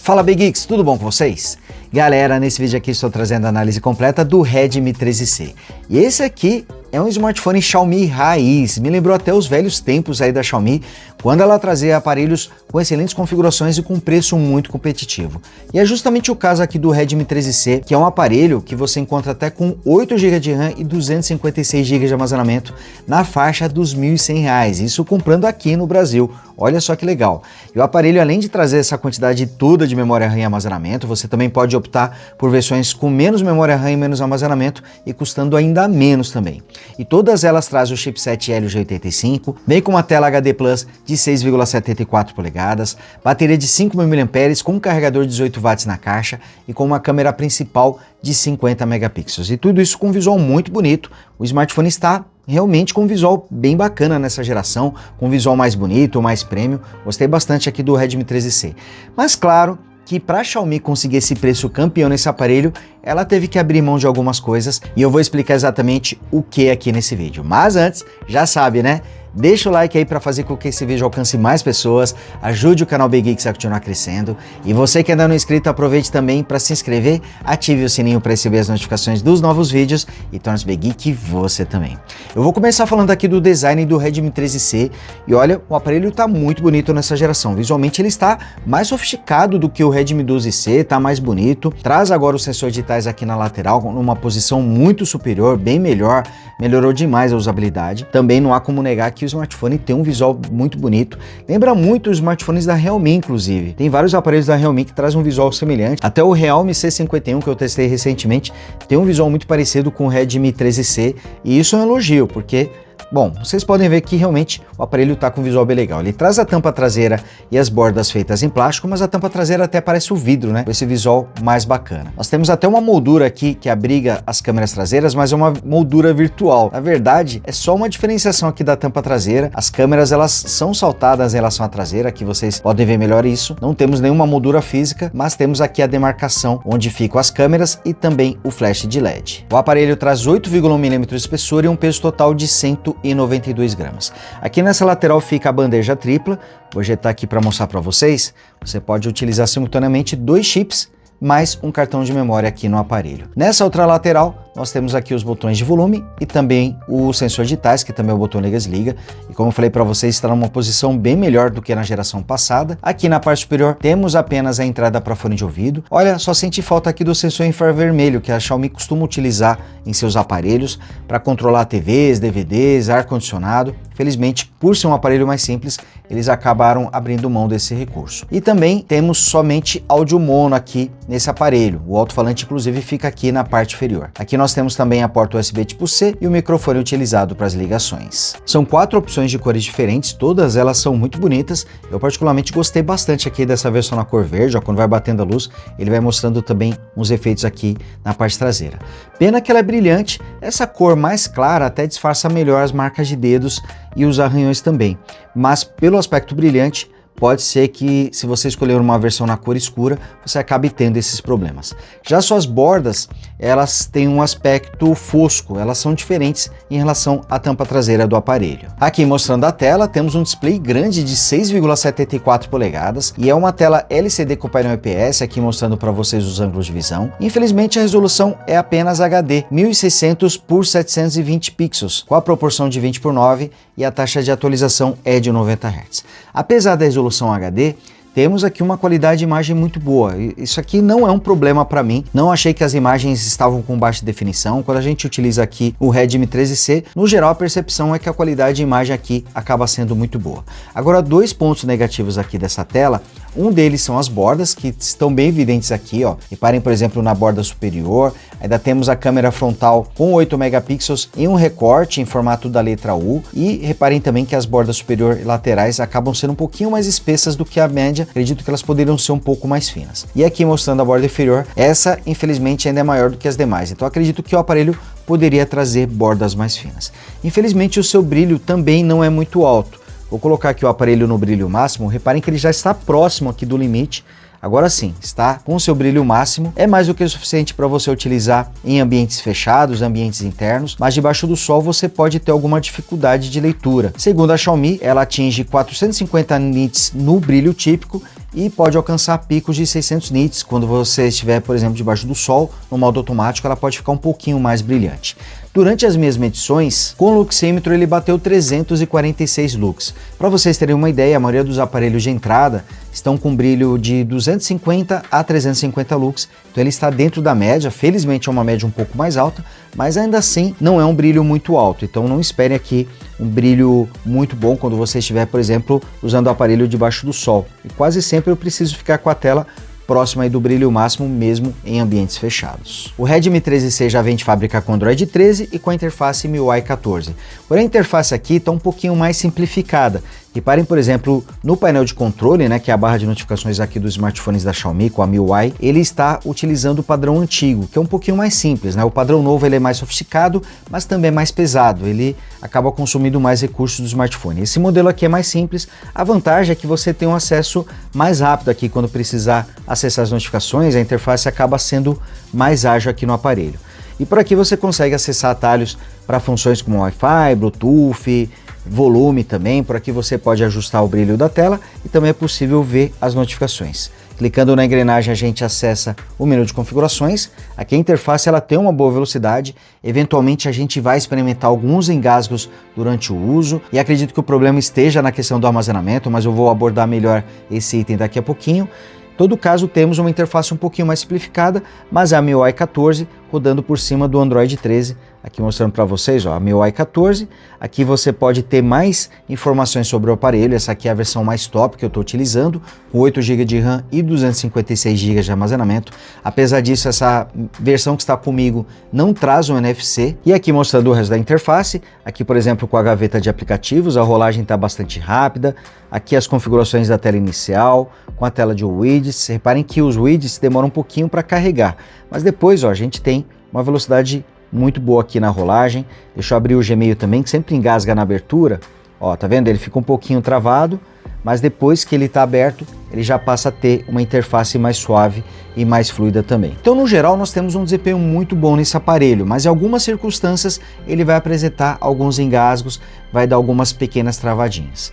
Fala Big Geeks, tudo bom com vocês? Galera, nesse vídeo aqui estou trazendo a análise completa do Redmi 13C. E esse aqui é um smartphone Xiaomi raiz, me lembrou até os velhos tempos aí da Xiaomi, quando ela trazia aparelhos com excelentes configurações e com preço muito competitivo. E é justamente o caso aqui do Redmi 13C, que é um aparelho que você encontra até com 8 GB de RAM e 256 GB de armazenamento na faixa dos R$ 1.100, isso comprando aqui no Brasil. Olha só que legal. E o aparelho, além de trazer essa quantidade toda de memória RAM e armazenamento, você também pode optar por versões com menos memória RAM e menos armazenamento e custando ainda menos também. E todas elas trazem o chipset Helio G85, vem com uma tela HD Plus de 6,74 polegadas, bateria de 5.000 mAh com um carregador de 18 watts na caixa e com uma câmera principal de 50 megapixels. E tudo isso com um visual muito bonito. O smartphone está realmente com um visual bem bacana nessa geração, com um visual mais bonito, mais premium. Gostei bastante aqui do Redmi 13C. Mas claro que para a Xiaomi conseguir esse preço campeão nesse aparelho, ela teve que abrir mão de algumas coisas e eu vou explicar exatamente o que aqui nesse vídeo. Mas antes, já sabe, né? Deixa o like aí para fazer com que esse vídeo alcance mais pessoas, ajude o canal Big Geeks a continuar crescendo. E você que ainda não é inscrito, aproveite também para se inscrever, ative o sininho para receber as notificações dos novos vídeos e torne-se Big Geek você também. Eu vou começar falando aqui do design do Redmi 13C e olha, o aparelho está muito bonito nessa geração. Visualmente ele está mais sofisticado do que o Redmi 12C, está mais bonito. Traz agora os sensores digitais aqui na lateral numa posição muito superior, bem melhor, melhorou demais a usabilidade. Também não há como negar que o smartphone tem um visual muito bonito, lembra muito os smartphones da Realme inclusive. Tem vários aparelhos da Realme que trazem um visual semelhante, até o Realme C51 que eu testei recentemente tem um visual muito parecido com o Redmi 13C e isso é um elogio, porque bom, vocês podem ver que realmente o aparelho está com um visual bem legal. Ele traz a tampa traseira e as bordas feitas em plástico, mas a tampa traseira até parece o vidro, né? Com esse visual mais bacana. Nós temos até uma moldura aqui que abriga as câmeras traseiras, mas é uma moldura virtual. Na verdade, é só uma diferenciação aqui da tampa traseira. As câmeras, elas são saltadas em relação à traseira, aqui vocês podem ver melhor isso. Não temos nenhuma moldura física, mas temos aqui a demarcação onde ficam as câmeras e também o flash de LED. O aparelho traz 8,1 mm de espessura e um peso total de 192 gramas. Aqui nessa lateral fica a bandeja tripla, vou ajeitar aqui para mostrar para vocês. Você pode utilizar simultaneamente 2 chips mais um cartão de memória aqui no aparelho. Nessa outra lateral, nós temos aqui os botões de volume e também o sensor digitais, que também é o botão liga-desliga. E como eu falei para vocês, está numa posição bem melhor do que na geração passada. Aqui na parte superior, temos apenas a entrada para fone de ouvido. Olha, só senti falta aqui do sensor infravermelho, que a Xiaomi costuma utilizar em seus aparelhos para controlar TVs, DVDs, ar-condicionado. Felizmente, por ser um aparelho mais simples, eles acabaram abrindo mão desse recurso. E também temos somente áudio mono aqui nesse aparelho. O alto-falante, inclusive, fica aqui na parte inferior. Aqui nós temos também a porta USB tipo C e o microfone utilizado para as ligações. São 4 opções de cores diferentes, todas elas são muito bonitas. Eu particularmente gostei bastante aqui dessa versão na cor verde, ó, quando vai batendo a luz, ele vai mostrando também uns efeitos aqui na parte traseira. Pena que ela é brilhante, essa cor mais clara até disfarça melhor as marcas de dedos e os arranhões também, mas pelo aspecto brilhante, pode ser que se você escolher uma versão na cor escura, você acabe tendo esses problemas. Já suas bordas, elas têm um aspecto fosco, elas são diferentes em relação à tampa traseira do aparelho. Aqui mostrando a tela, temos um display grande de 6,74 polegadas e é uma tela LCD com painel IPS, aqui mostrando para vocês os ângulos de visão. Infelizmente a resolução é apenas HD, 1600 por 720 pixels, com a proporção de 20:9 e a taxa de atualização é de 90 Hz. Apesar da resolução HD, temos aqui uma qualidade de imagem muito boa. Isso aqui não é um problema para mim. Não achei que as imagens estavam com baixa definição. Quando a gente utiliza aqui o Redmi 13C, no geral a percepção é que a qualidade de imagem aqui acaba sendo muito boa. Agora, 2 pontos negativos aqui dessa tela. Um deles são as bordas, que estão bem evidentes aqui, ó. Reparem, por exemplo, na borda superior. Ainda temos a câmera frontal com 8 megapixels em um recorte em formato da letra U. E reparem também que as bordas superior e laterais acabam sendo um pouquinho mais espessas do que a média. Acredito que elas poderiam ser um pouco mais finas. E aqui mostrando a borda inferior, essa infelizmente ainda é maior do que as demais. Então acredito que o aparelho poderia trazer bordas mais finas. Infelizmente o seu brilho também não é muito alto. Vou colocar aqui o aparelho no brilho máximo, reparem que ele já está próximo aqui do limite. Agora sim, está com o seu brilho máximo, é mais do que o suficiente para você utilizar em ambientes fechados, ambientes internos, mas debaixo do sol você pode ter alguma dificuldade de leitura. Segundo a Xiaomi, ela atinge 450 nits no brilho típico e pode alcançar picos de 600 nits. Quando você estiver, por exemplo, debaixo do sol, no modo automático, ela pode ficar um pouquinho mais brilhante. Durante as minhas medições, com o luxímetro ele bateu 346 lux. Para vocês terem uma ideia, a maioria dos aparelhos de entrada estão com brilho de 250 a 350 lux, então ele está dentro da média. Felizmente é uma média um pouco mais alta, mas ainda assim não é um brilho muito alto, então não espere aqui um brilho muito bom quando você estiver, por exemplo, usando o aparelho debaixo do sol. E quase sempre eu preciso ficar com a tela próxima aí do brilho máximo, mesmo em ambientes fechados. O Redmi 13C já vem de fábrica com Android 13 e com a interface MIUI 14. Porém, a interface aqui está um pouquinho mais simplificada. Reparem, por exemplo, no painel de controle, né, que é a barra de notificações aqui dos smartphones da Xiaomi com a MIUI, ele está utilizando o padrão antigo, que é um pouquinho mais simples, né? O padrão novo ele é mais sofisticado, mas também é mais pesado, ele acaba consumindo mais recursos do smartphone. Esse modelo aqui é mais simples, a vantagem é que você tem um acesso mais rápido aqui quando precisar acessar as notificações, a interface acaba sendo mais ágil aqui no aparelho. E por aqui você consegue acessar atalhos para funções como Wi-Fi, Bluetooth, volume também. Por aqui você pode ajustar o brilho da tela e também é possível ver as notificações. Clicando na engrenagem a gente acessa o menu de configurações. Aqui a interface ela tem uma boa velocidade, eventualmente a gente vai experimentar alguns engasgos durante o uso e acredito que o problema esteja na questão do armazenamento, mas eu vou abordar melhor esse item daqui a pouquinho. Em todo caso, temos uma interface um pouquinho mais simplificada, mas é a MIUI 14 rodando por cima do Android 13. Aqui mostrando para vocês, ó, a MIUI 14. Aqui você pode ter mais informações sobre o aparelho. Essa aqui é a versão mais top que eu estou utilizando, com 8 GB de RAM e 256 GB de armazenamento. Apesar disso, essa versão que está comigo não traz um NFC. E aqui mostrando o resto da interface. Aqui, por exemplo, com a gaveta de aplicativos, a rolagem está bastante rápida. Aqui as configurações da tela inicial, com a tela de widgets. Reparem que os widgets demoram um pouquinho para carregar, mas depois, ó, a gente tem uma velocidade muito boa aqui na rolagem. Deixa eu abrir o Gmail também, que sempre engasga na abertura. Ó, tá vendo? Ele fica um pouquinho travado, mas depois que ele está aberto, ele já passa a ter uma interface mais suave e mais fluida também. Então, no geral, nós temos um desempenho muito bom nesse aparelho, mas em algumas circunstâncias ele vai apresentar alguns engasgos, vai dar algumas pequenas travadinhas.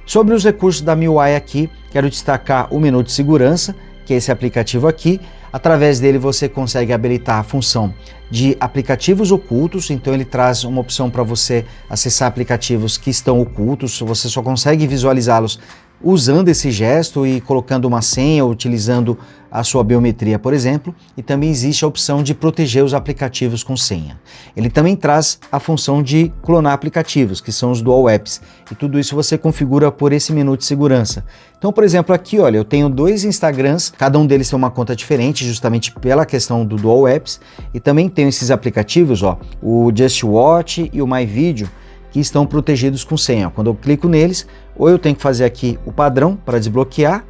Sobre os recursos da MIUI aqui, quero destacar o menu de segurança, que é esse aplicativo aqui. Através dele você consegue habilitar a função de aplicativos ocultos, então ele traz uma opção para você acessar aplicativos que estão ocultos, você só consegue visualizá-los usando esse gesto e colocando uma senha ou utilizando a sua biometria, por exemplo, e também existe a opção de proteger os aplicativos com senha. Ele também traz a função de clonar aplicativos, que são os Dual Apps, e tudo isso você configura por esse menu de segurança. Então, por exemplo, aqui, olha, eu tenho 2 Instagrams, cada um deles tem uma conta diferente, justamente pela questão do Dual Apps, e também tenho esses aplicativos, ó, o Just Watch e o My Video, que estão protegidos com senha. Quando eu clico neles, ou eu tenho que fazer aqui o padrão para desbloquear,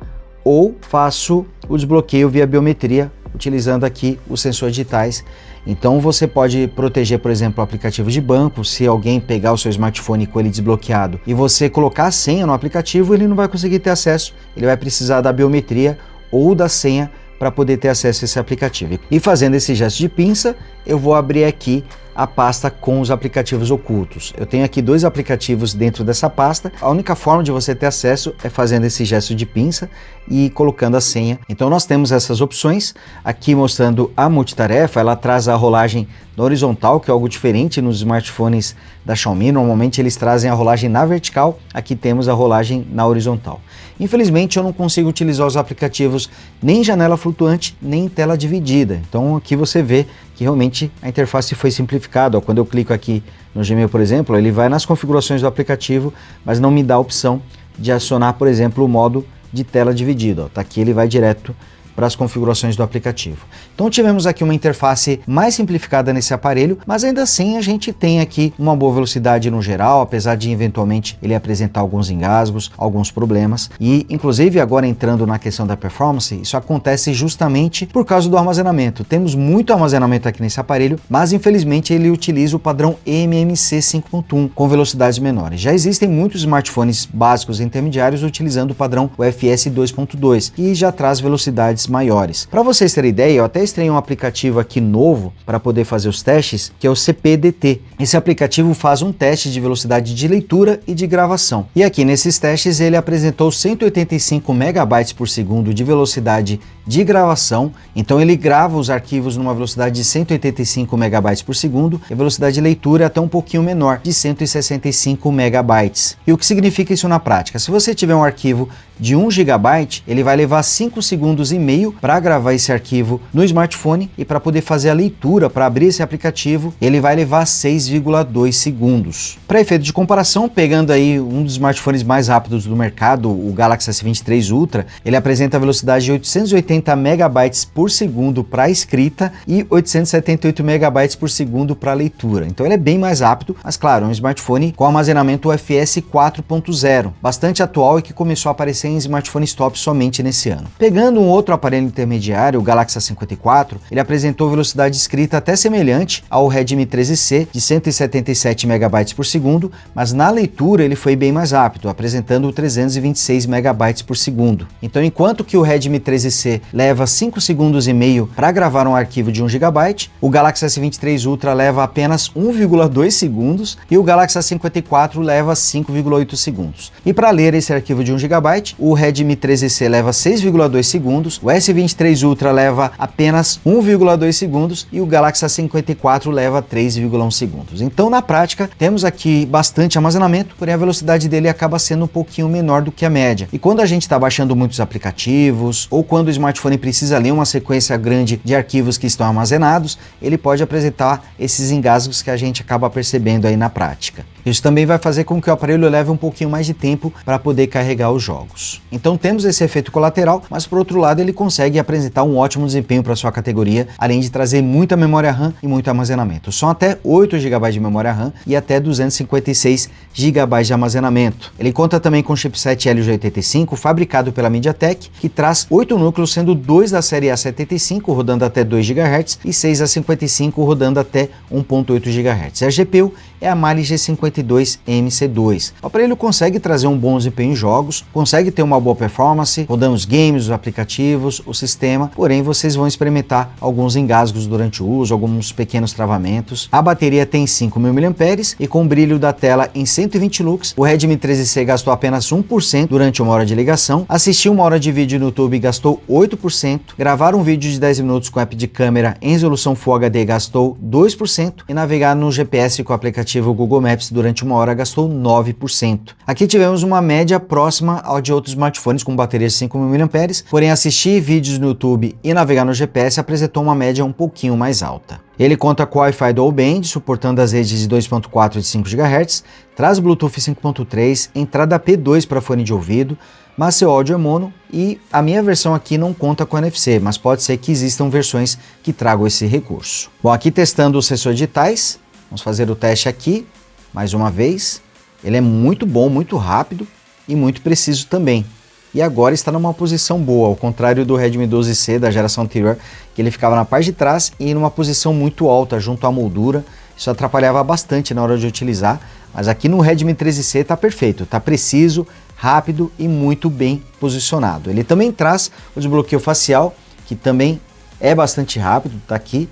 ou faço o desbloqueio via biometria, utilizando aqui os sensores digitais. Então você pode proteger, por exemplo, o aplicativo de banco. Se alguém pegar o seu smartphone com ele desbloqueado e você colocar a senha no aplicativo, ele não vai conseguir ter acesso, ele vai precisar da biometria ou da senha para poder ter acesso a esse aplicativo. E fazendo esse gesto de pinça, eu vou abrir aqui a pasta com os aplicativos ocultos. Eu tenho aqui 2 aplicativos dentro dessa pasta. A única forma de você ter acesso é fazendo esse gesto de pinça e colocando a senha. Então nós temos essas opções. Aqui mostrando a multitarefa, ela traz a rolagem na horizontal, que é algo diferente nos smartphones da Xiaomi. Normalmente eles trazem a rolagem na vertical, aqui temos a rolagem na horizontal. Infelizmente eu não consigo utilizar os aplicativos nem em janela flutuante, nem em tela dividida. Então aqui você vê que realmente a interface foi simplificada. Quando eu clico aqui no Gmail, por exemplo, ele vai nas configurações do aplicativo, mas não me dá a opção de acionar, por exemplo, o modo de tela dividida. Tá aqui, ele vai direto para as configurações do aplicativo. Então tivemos aqui uma interface mais simplificada nesse aparelho, mas ainda assim a gente tem aqui uma boa velocidade no geral, apesar de eventualmente ele apresentar alguns engasgos, alguns problemas. E inclusive agora entrando na questão da performance, isso acontece justamente por causa do armazenamento. Temos muito armazenamento aqui nesse aparelho, mas infelizmente ele utiliza o padrão eMMC 5.1 com velocidades menores. Já existem muitos smartphones básicos e intermediários utilizando o padrão UFS 2.2 e já traz velocidades maiores. Para vocês terem ideia, eu até estreiei um aplicativo aqui novo para poder fazer os testes, que é o CPDT. Esse aplicativo faz um teste de velocidade de leitura e de gravação. E aqui nesses testes ele apresentou 185 megabytes por segundo de velocidade de gravação, então ele grava os arquivos numa velocidade de 185 megabytes por segundo e a velocidade de leitura é até um pouquinho menor, de 165 megabytes. E o que significa isso na prática? Se você tiver um arquivo de 1 GB, ele vai levar 5 segundos e meio para gravar esse arquivo no smartphone e para poder fazer a leitura, para abrir esse aplicativo, ele vai levar 6,2 segundos. Para efeito de comparação, pegando aí um dos smartphones mais rápidos do mercado, o Galaxy S23 Ultra, ele apresenta a velocidade de 880 megabytes por segundo para escrita e 878 megabytes por segundo para leitura. Então ele é bem mais rápido, mas claro, é um smartphone com armazenamento UFS 4.0, bastante atual e que começou a aparecer em smartphones top somente nesse ano. Pegando um outro aparelho intermediário, o Galaxy A54, ele apresentou velocidade de escrita até semelhante ao Redmi 13C, de 177 megabytes por segundo, mas na leitura ele foi bem mais rápido, apresentando 326 megabytes por segundo. Então, enquanto que o Redmi 13C leva 5 segundos e meio para gravar um arquivo de 1 GB, o Galaxy S23 Ultra leva apenas 1,2 segundos e o Galaxy A54 leva 5,8 segundos. E para ler esse arquivo de 1 GB, o Redmi 13C leva 6,2 segundos, o S23 Ultra leva apenas 1,2 segundos e o Galaxy A54 leva 3,1 segundos. Então, na prática, temos aqui bastante armazenamento, porém a velocidade dele acaba sendo um pouquinho menor do que a média. E quando a gente está baixando muitos aplicativos ou quando o smartphone precisa ler uma sequência grande de arquivos que estão armazenados, ele pode apresentar esses engasgos que a gente acaba percebendo aí na prática. Isso também vai fazer com que o aparelho leve um pouquinho mais de tempo para poder carregar os jogos. Então temos esse efeito colateral, mas por outro lado ele consegue apresentar um ótimo desempenho para sua categoria, além de trazer muita memória RAM e muito armazenamento. São até 8 GB de memória RAM e até 256 GB de armazenamento. Ele conta também com o chipset Helio G85, fabricado pela MediaTek, que traz 8 núcleos, sendo 2 da série A75 rodando até 2 GHz e 6 A55 rodando até 1.8 GHz. A GPU é a Mali G52MC2. O aparelho consegue trazer um bom desempenho em jogos, consegue ter uma boa performance, rodando os games, os aplicativos, o sistema, porém vocês vão experimentar alguns engasgos durante o uso, alguns pequenos travamentos. A bateria tem 5.000 mAh e com o brilho da tela em 120 lux, o Redmi 13C gastou apenas 1% durante 1 hora de ligação, assistir 1 hora de vídeo no YouTube gastou 8%, gravar um vídeo de 10 minutos com app de câmera em resolução Full HD gastou 2% e navegar no GPS com o aplicativo Google Maps durante 1 hora gastou 9%. Aqui tivemos uma média próxima ao de outros smartphones com baterias de 5.000 mAh, porém assistir vídeos no YouTube e navegar no GPS apresentou uma média um pouquinho mais alta. Ele conta com Wi-Fi Dual Band, suportando as redes de 2.4 e de 5 GHz, traz Bluetooth 5.3, entrada P2 para fone de ouvido, mas seu áudio é mono e a minha versão aqui não conta com NFC, mas pode ser que existam versões que tragam esse recurso. Bom, aqui testando os sensores digitais, vamos fazer o teste aqui, mais uma vez. Ele é muito bom, muito rápido e muito preciso também. E agora está numa posição boa, ao contrário do Redmi 12C da geração anterior, que ele ficava na parte de trás e numa posição muito alta junto à moldura. Isso atrapalhava bastante na hora de utilizar, mas aqui no Redmi 13C está perfeito, está preciso, rápido e muito bem posicionado. Ele também traz o desbloqueio facial, que também é bastante rápido, está aqui,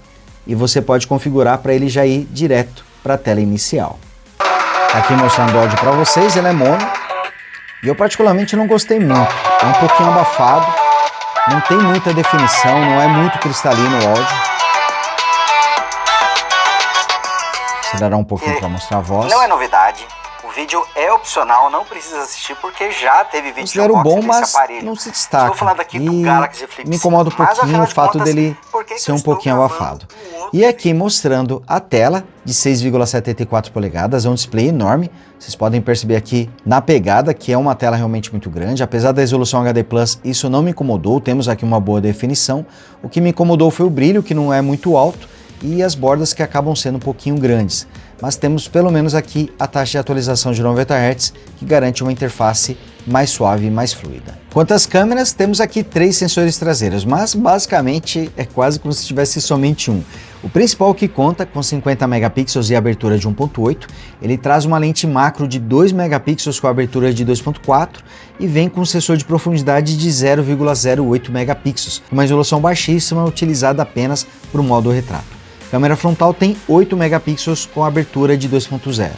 e você pode configurar para ele já ir direto para a tela inicial. Aqui mostrando o áudio para vocês, ele é mono, e eu particularmente não gostei muito, é um pouquinho abafado, não tem muita definição, não é muito cristalino o áudio. Acelerar um pouquinho para mostrar a voz. Não é novidade, o vídeo é opcional, não precisa assistir porque já teve vídeo de unboxing bom, mas desse aparelho. não se destaca. Estou falando aqui do Galaxy Flip 5, me incomoda um pouquinho o fato dele ser um pouquinho abafado. E aqui mostrando a tela de 6,74 polegadas, é um display enorme. Vocês podem perceber aqui na pegada que é uma tela realmente muito grande. Apesar da resolução HD+, isso não me incomodou, temos aqui uma boa definição. O que me incomodou foi o brilho, que não é muito alto, e as bordas que acabam sendo um pouquinho grandes. Mas temos pelo menos aqui a taxa de atualização de 90 Hz, que garante uma interface mais suave e mais fluida. Quanto às câmeras, temos aqui 3 sensores traseiros, mas basicamente é quase como se tivesse somente um. O principal que conta com 50 megapixels e abertura de 1.8, ele traz uma lente macro de 2 megapixels com abertura de 2.4 e vem com um sensor de profundidade de 0,08 megapixels, uma resolução baixíssima utilizada apenas para o modo retrato. A câmera frontal tem 8 megapixels com abertura de 2.0.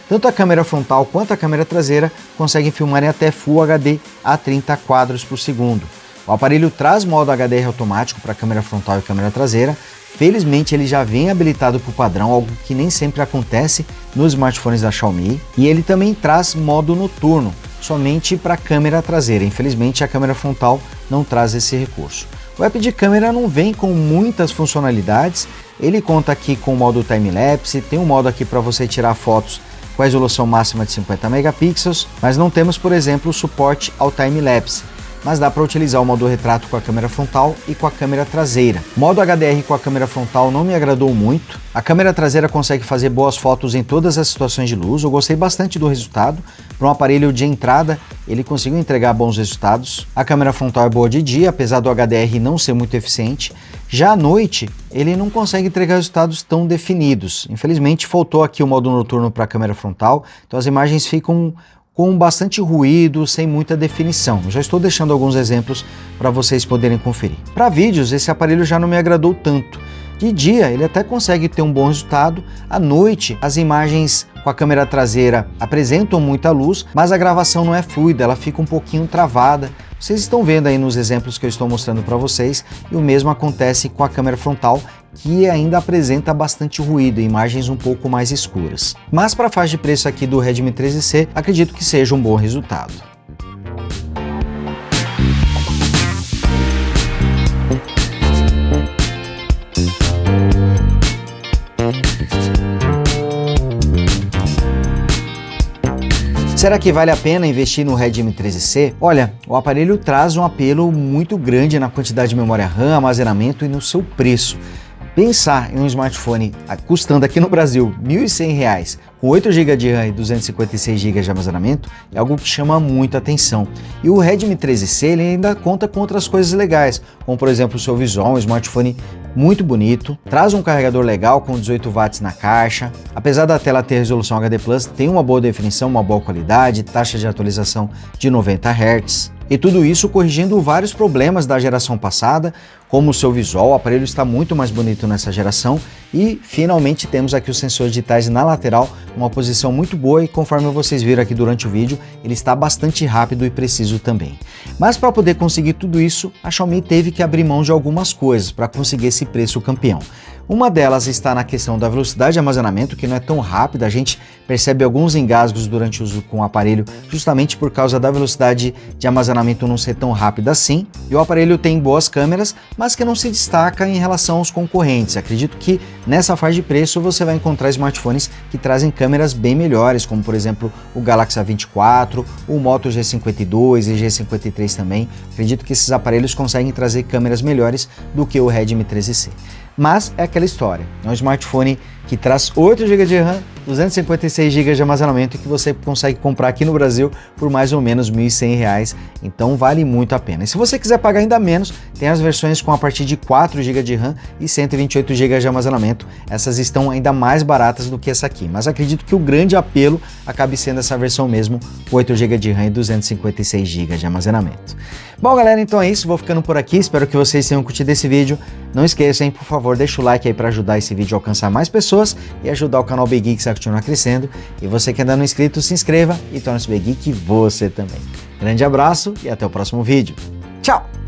Tanto a câmera frontal quanto a câmera traseira conseguem filmar em até Full HD a 30 quadros por segundo. O aparelho traz modo HDR automático para a câmera frontal e câmera traseira. Felizmente ele já vem habilitado por padrão, algo que nem sempre acontece nos smartphones da Xiaomi. E ele também traz modo noturno, somente para a câmera traseira. Infelizmente a câmera frontal não traz esse recurso. O app de câmera não vem com muitas funcionalidades. Ele conta aqui com o modo time-lapse, tem um modo aqui para você tirar fotos com a resolução máxima de 50 megapixels, mas não temos, por exemplo, o suporte ao time-lapse, mas dá para utilizar o modo retrato com a câmera frontal e com a câmera traseira. O modo HDR com a câmera frontal não me agradou muito. A câmera traseira consegue fazer boas fotos em todas as situações de luz, eu gostei bastante do resultado. Para um aparelho de entrada, ele conseguiu entregar bons resultados. A câmera frontal é boa de dia, apesar do HDR não ser muito eficiente. Já à noite, ele não consegue entregar resultados tão definidos. Infelizmente, faltou aqui o modo noturno para a câmera frontal, então as imagens ficam com bastante ruído, sem muita definição. Eu já estou deixando alguns exemplos para vocês poderem conferir. Para vídeos, esse aparelho já não me agradou tanto. De dia, ele até consegue ter um bom resultado. À noite, as imagens com a câmera traseira apresentam muita luz, mas a gravação não é fluida, ela fica um pouquinho travada. Vocês estão vendo aí nos exemplos que eu estou mostrando para vocês, e o mesmo acontece com a câmera frontal, que ainda apresenta bastante ruído e imagens um pouco mais escuras. Mas para a faixa de preço aqui do Redmi 13C, acredito que seja um bom resultado. Será que vale a pena investir no Redmi 13C? Olha, o aparelho traz um apelo muito grande na quantidade de memória RAM, armazenamento e no seu preço. Pensar em um smartphone custando aqui no Brasil R$ 1.100, com 8 GB de RAM e 256 GB de armazenamento, é algo que chama muita atenção. E o Redmi 13C ele ainda conta com outras coisas legais, como por exemplo o seu visual, um smartphone muito bonito, traz um carregador legal com 18 watts na caixa. Apesar da tela ter resolução HD+, tem uma boa definição, uma boa qualidade, taxa de atualização de 90 Hz. E tudo isso corrigindo vários problemas da geração passada, como o seu visual. O aparelho está muito mais bonito nessa geração e finalmente temos aqui os sensores digitais na lateral, uma posição muito boa, e conforme vocês viram aqui durante o vídeo, ele está bastante rápido e preciso também. Mas para poder conseguir tudo isso, a Xiaomi teve que abrir mão de algumas coisas para conseguir esse preço campeão. Uma delas está na questão da velocidade de armazenamento, que não é tão rápida. A gente percebe alguns engasgos durante o uso com o aparelho, justamente por causa da velocidade de armazenamento não ser tão rápida assim. E o aparelho tem boas câmeras, mas que não se destaca em relação aos concorrentes. Acredito que nessa faixa de preço você vai encontrar smartphones que trazem câmeras bem melhores, como por exemplo o Galaxy A24, o Moto G52 e G53 também. Acredito que esses aparelhos conseguem trazer câmeras melhores do que o Redmi 13C. Mas é aquela história, é um smartphone que traz 8 GB de RAM, 256 GB de armazenamento, e que você consegue comprar aqui no Brasil por mais ou menos R$ 1.100, então vale muito a pena. E se você quiser pagar ainda menos, tem as versões com a partir de 4 GB de RAM e 128 GB de armazenamento. Essas estão ainda mais baratas do que essa aqui, mas acredito que o grande apelo acabe sendo essa versão mesmo, 8 GB de RAM e 256 GB de armazenamento. Bom galera, então é isso, vou ficando por aqui, espero que vocês tenham curtido esse vídeo. Não esqueçam, por favor, deixa o like aí para ajudar esse vídeo a alcançar mais pessoas e ajudar o canal Big Geeks a continuar crescendo. E você que ainda não é inscrito, se inscreva e torne-se Big Geek você também. Grande abraço e até o próximo vídeo. Tchau!